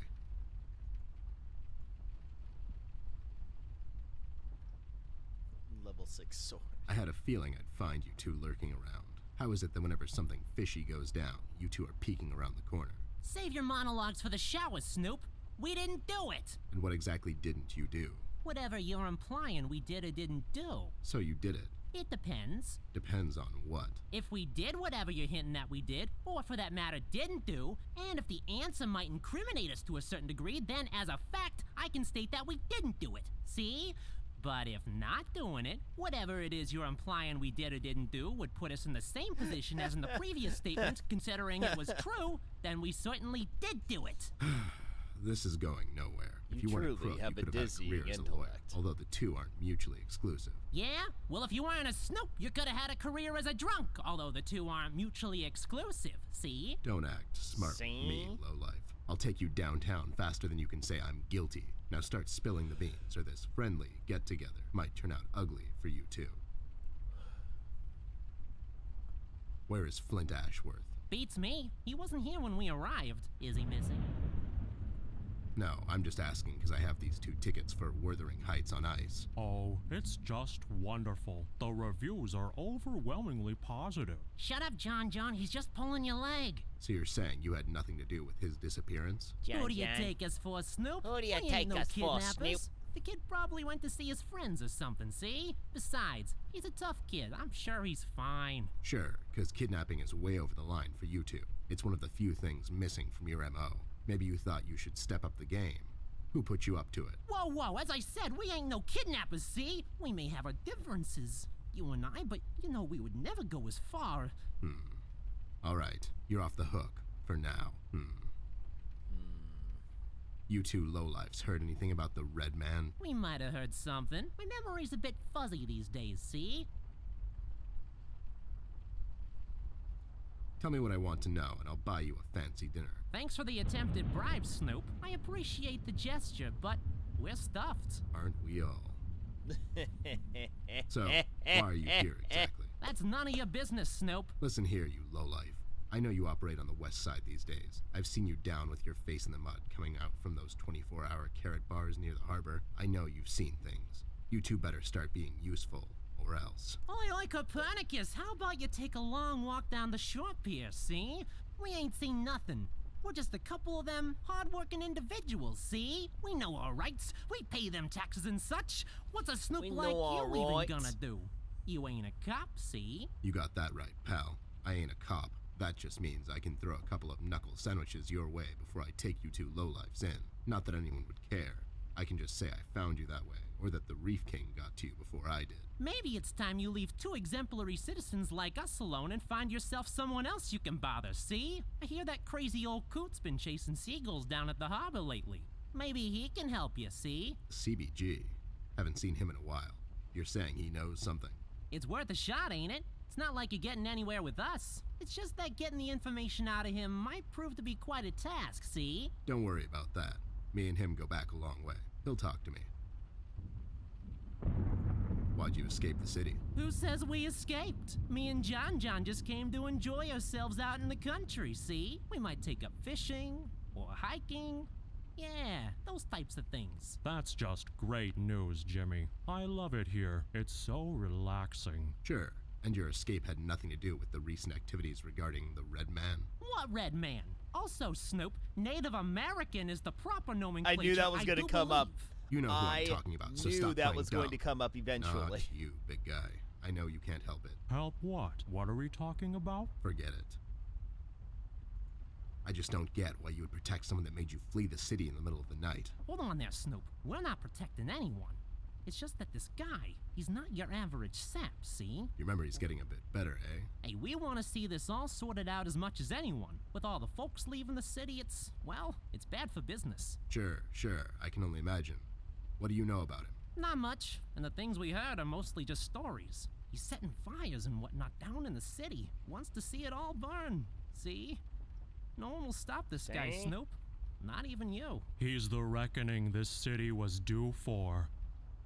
Level 6 sword. I had a feeling I'd find you two lurking around. How is it that whenever something fishy goes down, you two are peeking around the corner? Save your monologues for the shower, Snoop. We didn't do it. And what exactly didn't you do? Whatever you're implying we did or didn't do. So you did it. It depends. Depends on what? If we did whatever you're hinting at we did, or for that matter didn't do, and if the answer might incriminate us to a certain degree, then as a fact, I can state that we didn't do it. See? But if not doing it, whatever it is you're implying we did or didn't do would put us in the same position as in the previous statement, considering it was true, then we certainly did do it. This is going nowhere. If You you weren't a truly crook, have you a could have had a dizzying career as a lawyer, intellect. although the two aren't mutually exclusive. Yeah? Well, if you weren't a Snoop, you could have had a career as a drunk, although the two aren't mutually exclusive. See? Don't act smart with me, See? lowlife. I'll take you downtown faster than you can say I'm guilty. Now start spilling the beans, or this friendly get-together might turn out ugly for you too. Where is Flint Ashworth? Beats me. He wasn't here when we arrived. Is he missing? No, I'm just asking because I have these 2 tickets for Wuthering Heights on ice. Oh, it's just wonderful. The reviews are overwhelmingly positive. Shut up, John. He's just pulling your leg. So you're saying you had nothing to do with his disappearance? Who do you take us for, Snoop? Who do you We ain't take no us for, kidnappers. Snoop? The kid probably went to see his friends or something, see? Besides, he's a tough kid. I'm sure he's fine. Sure, because kidnapping is way over the line for you two. It's one of the few things missing from your MO. Maybe you thought you should step up the game. Who put you up to it? Whoa, as I said, we ain't no kidnappers, see? We may have our differences, you and I, but you know we would never go as far. All right, you're off the hook. For now. You two lowlifes heard anything about the Red Man? We might have heard something. My memory's a bit fuzzy these days, see? Tell me what I want to know, and I'll buy you a fancy dinner. Thanks for the attempted bribe, Snoop. I appreciate the gesture, but we're stuffed. Aren't we all? So, why are you here exactly? That's none of your business, Snoop. Listen here, you lowlife. I know you operate on the west side these days. I've seen you down with your face in the mud coming out from those 24-hour carrot bars near the harbor. I know you've seen things. You two better start being useful, or else. Oi, Copernicus, how about you take a long walk down the shore pier, see? We ain't seen nothing. We're just a couple of them hard-working individuals, see? We know our rights. We pay them taxes and such. What's a Snoop We like know our you even rights. gonna do? You ain't a cop, see? You got that right, pal. I ain't a cop. That just means I can throw a couple of knuckle sandwiches your way before I take you two lowlifes in. Not that anyone would care. I can just say I found you that way, or that the Reef King got to you before I did. Maybe it's time you leave 2 exemplary citizens like us alone and find yourself someone else you can bother, see? I hear that crazy old coot's been chasing seagulls down at the harbor lately. Maybe he can help you, see? CBG. Haven't seen him in a while. You're saying he knows something? It's worth a shot, ain't it? It's not like you're getting anywhere with us. It's just that getting the information out of him might prove to be quite a task, see? Don't worry about that. Me and him go back a long way. He'll talk to me. Why'd you escape the city? Who says we escaped? Me and John just came to enjoy ourselves out in the country, see? We might take up fishing or hiking. Yeah, those types of things. That's just great news, Jimmy. I love it here. It's so relaxing. Sure. And your escape had nothing to do with the recent activities regarding the Red Man? What Red Man? Also, Snoop, Native American is the proper nomenclature. I knew that was going to do come up. believe. You know who I I'm talking about, so knew stop that playing was dumb. going to come up eventually. Not you, big guy. I know you can't help it. Help what? What are we talking about? Forget it. I just don't get why you would protect someone that made you flee the city in the middle of the night. Hold on there, Snoop. We're not protecting anyone. It's just that this guy, he's not your average sap, see? Your memory's getting a bit better, eh? Hey, we want to see this all sorted out as much as anyone. With all the folks leaving the city, it's bad for business. Sure. I can only imagine. What do you know about him? Not much, and the things we heard are mostly just stories. He's setting fires and whatnot down in the city. Wants to see it all burn. See? No one will stop this guy, See? Snoop. Not even you. He's the reckoning this city was due for.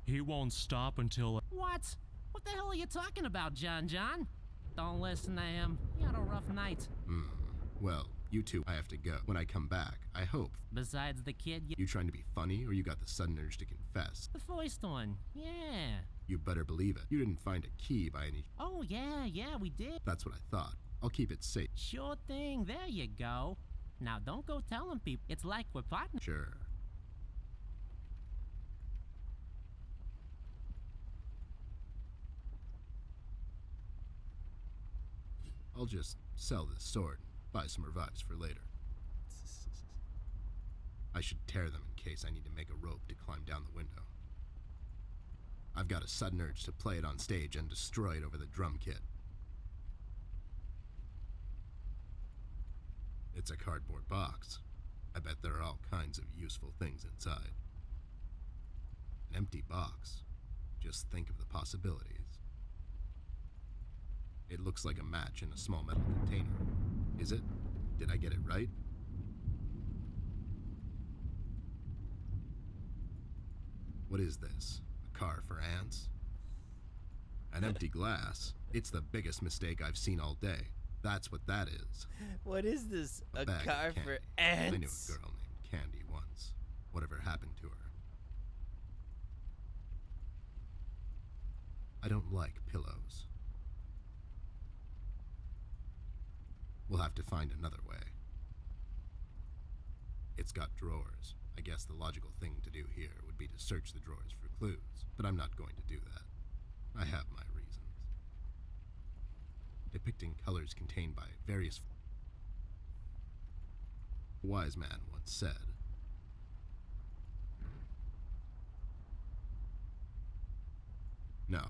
He won't stop until... What? What the hell are you talking about, John? Don't listen to him. He had a rough night. Well, you two, I have to go. When I come back, I hope. Besides the kid, You trying to be funny, or you got the sudden urge to confess? the first one. Yeah. You better believe it. You didn't find a key by any... Oh, yeah, we did. That's what I thought. I'll keep it safe. Sure thing. There you go. Now, don't go telling people. It's like we're partners. Sure. I'll just sell this sword and buy some revives for later. I should tear them in case I need to make a rope to climb down the window. I've got a sudden urge to play it on stage and destroy it over the drum kit. It's a cardboard box. I bet there are all kinds of useful things inside. An empty box. Just think of the possibilities. It looks like a match in a small metal container. Is it? Did I get it right? What is this? A car for ants? An empty glass? It's the biggest mistake I've seen all day. That's what that is. What is this? A bag of car for candy. I knew ants? a girl named Candy once. Whatever happened to her? I don't like pillows. We'll have to find another way. It's got drawers. I guess the logical thing to do here would be to search the drawers for clues, but I'm not going to do that. I have my reasons. Depicting colors contained by various... A wise man once said, no.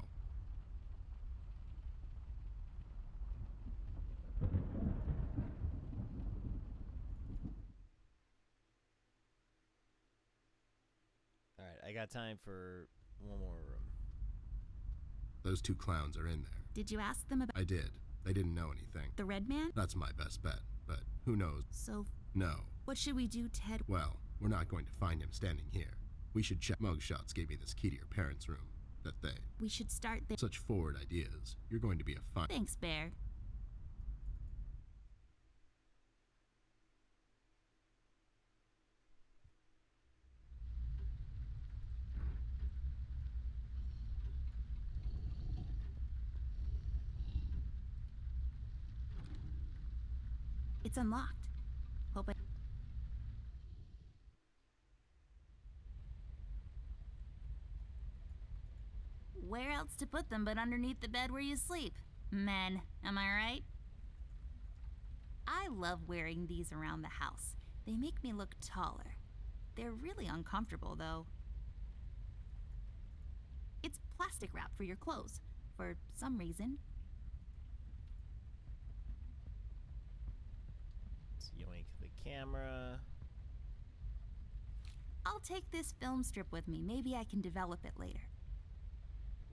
All right, I got time for one more room. Those two clowns are in there. Did you ask them about I did. They didn't know anything. the red man? That's my best bet, but who knows? So, No. what should we do, Ted? Well, we're not going to find him standing here. We should check. Mugshots gave me this key to your parents' room. That they... We should start there. Such forward ideas. You're going to be a fun... Thanks, Bear. It's unlocked. Hope I... Where else to put them but underneath the bed where you sleep? Men, am I right? I love wearing these around the house. They make me look taller. They're really uncomfortable, though. It's plastic wrap for your clothes, for some reason. Let's yoink the camera. I'll take this film strip with me. Maybe I can develop it later.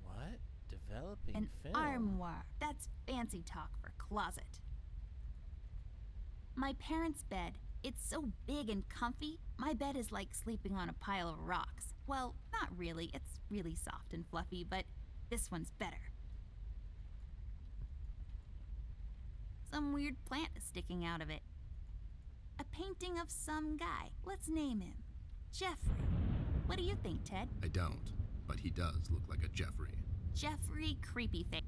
What? Developing An film? armoire. That's fancy talk for closet. My parents' bed. It's so big and comfy. My bed is like sleeping on a pile of rocks. Well, not really. It's really soft and fluffy, but this one's better. Some weird plant is sticking out of it. A painting of some guy. Let's name him Jeffrey. What do you think, Ted? I don't, but he does look like a Jeffrey. Jeffrey Creepy Face.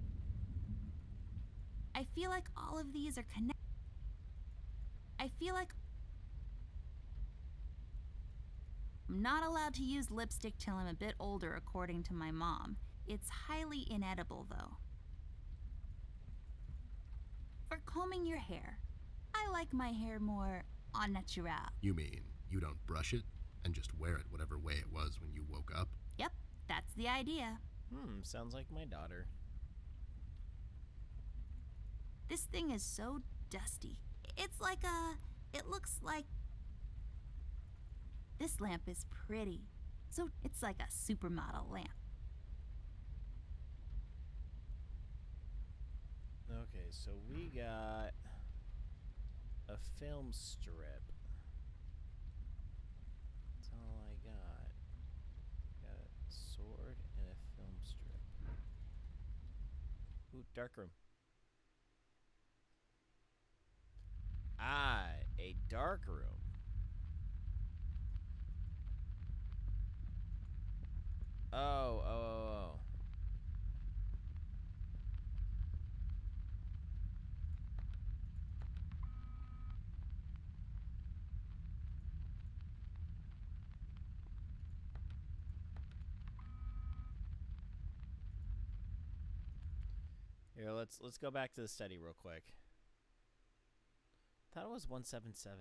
I feel like all of these are connected. I feel like I'm not allowed to use lipstick till I'm a bit older, according to my mom. It's highly inedible, though. For combing your hair, I like my hair more au naturel. You mean you don't brush it and just wear it whatever way it was when you woke up? Yep, that's the idea. Sounds like my daughter. This thing is so dusty. It's like it looks like... This lamp is pretty. So it's like a supermodel lamp. so we got a film strip. That's all I got. Got a sword and a film strip. Ooh, dark room. Ah, a dark room. Oh. Here, let's go back to the study real quick. Thought it was 177.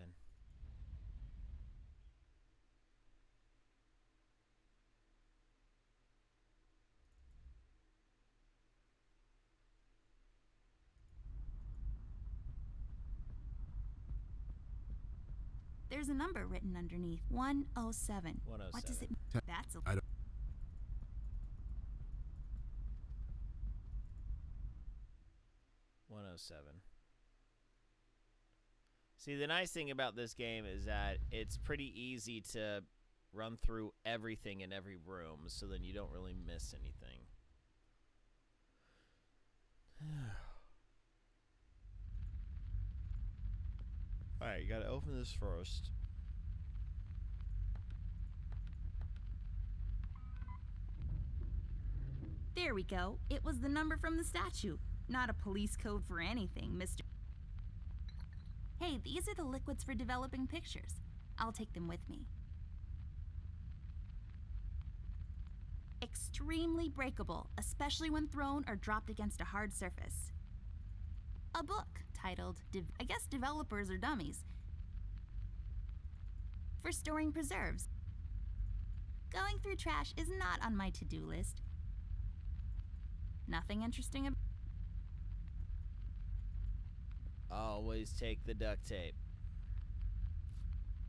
There's a number written underneath. 107. 107. What does it mean? That's a... I don't. 107. See, the nice thing about this game is that it's pretty easy to run through everything in every room, so then you don't really miss anything. Alright, you gotta open this first. There we go. It was the number from the statue. Not a police code for anything, Mr. Hey, these are the liquids for developing pictures. I'll take them with me. Extremely breakable, especially when thrown or dropped against a hard surface. A book titled, I guess developers are dummies, for storing preserves. Going through trash is not on my to-do list. Nothing interesting about... Always take the duct tape.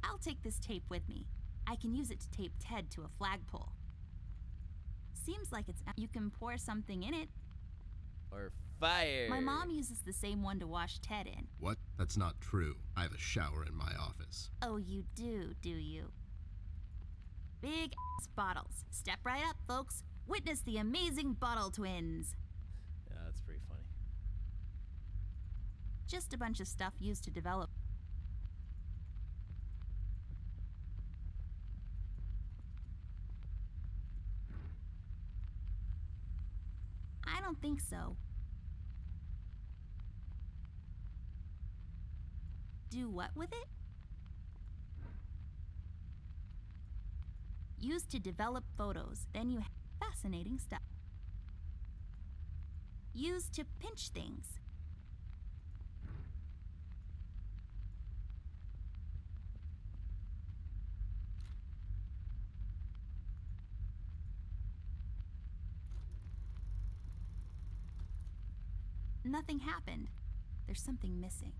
I'll take this tape with me. I can use it to tape Ted to a flagpole. Seems like it's... You can pour something in it. Or fire. My mom uses the same one to wash Ted in. What? That's not true. I have a shower in my office. Oh, you do you? Big ass bottles. Step right up, folks. Witness the amazing bottle twins. Yeah, that's pretty funny. Just a bunch of stuff used to develop. I don't think so. Do what with it? Used to develop photos. Then you have fascinating stuff. Used to pinch things. Nothing happened. There's something missing.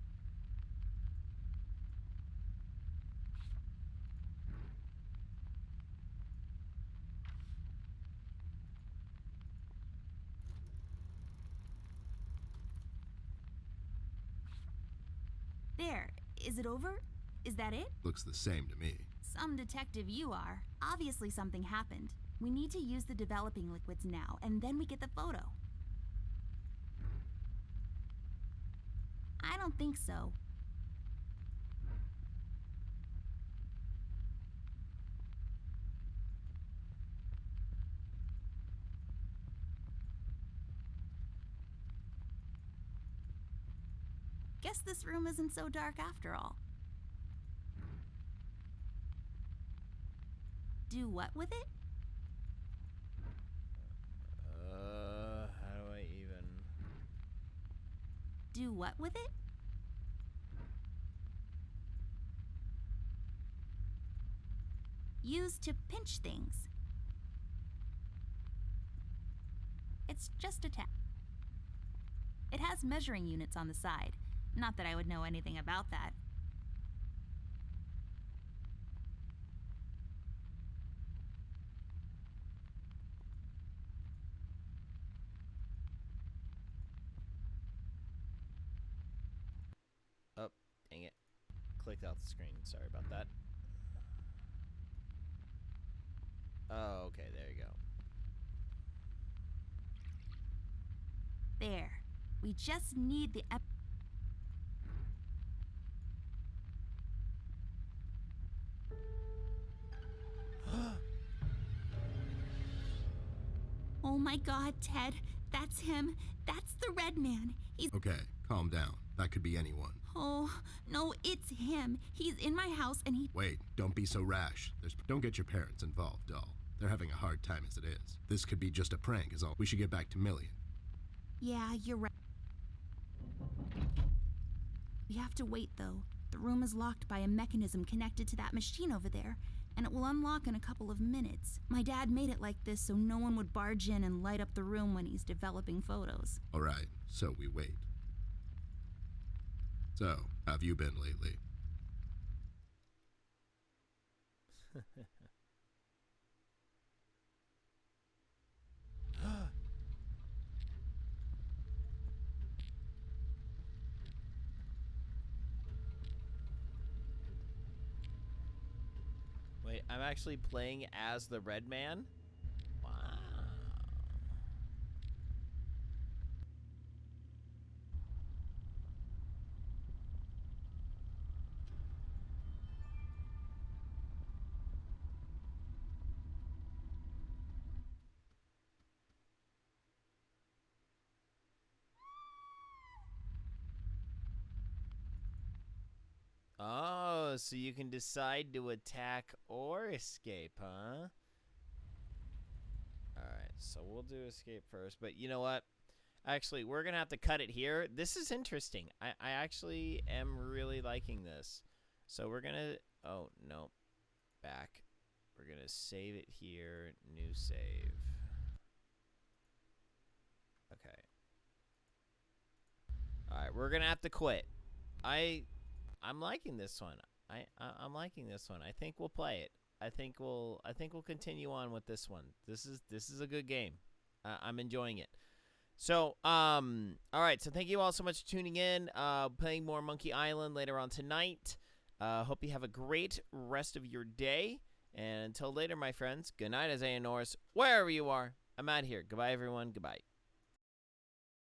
There. Is it over? Is that it? Looks the same to me. Some detective you are. Obviously something happened. We need to use the developing liquids now, and then we get the photo. I don't think so. Guess this room isn't so dark after all. Do what with it? How do I even... Do what with it? Used to pinch things. It's just a tap. It has measuring units on the side. Not that I would know anything about that. clicked off the screen. Sorry about that. Oh, okay. There you go. There. We just need the Oh my god, Ted. That's him. That's the red man. He's... Okay, calm down. That could be anyone. Oh, no, it's him. He's in my house and he... Wait, don't be so rash. Don't get your parents involved, doll. They're having a hard time as it is. This could be just a prank is all. We should get back to Million. Yeah, you're right. We have to wait, though. The room is locked by a mechanism connected to that machine over there, and it will unlock in a couple of minutes. My dad made it like this so no one would barge in and light up the room when he's developing photos. All right, so we wait. So, how have you been lately? Wait, I'm actually playing as the red man? Wow. Oh, so you can decide to attack or escape, huh? Alright, so we'll do escape first. But you know what? Actually, we're going to have to cut it here. This is interesting. I actually am really liking this. So we're going to... Oh, no. Back. We're going to save it here. New save. Okay. Alright, we're going to have to quit. I'm liking this one. I'm liking this one. I think we'll play it. I think we'll continue on with this one. This is a good game. I'm enjoying it. So, all right. So thank you all so much for tuning in. Playing more Monkey Island later on tonight. Hope you have a great rest of your day. And until later, my friends. Good night, Isaiah Norris. Wherever you are, I'm out here. Goodbye, everyone. Goodbye.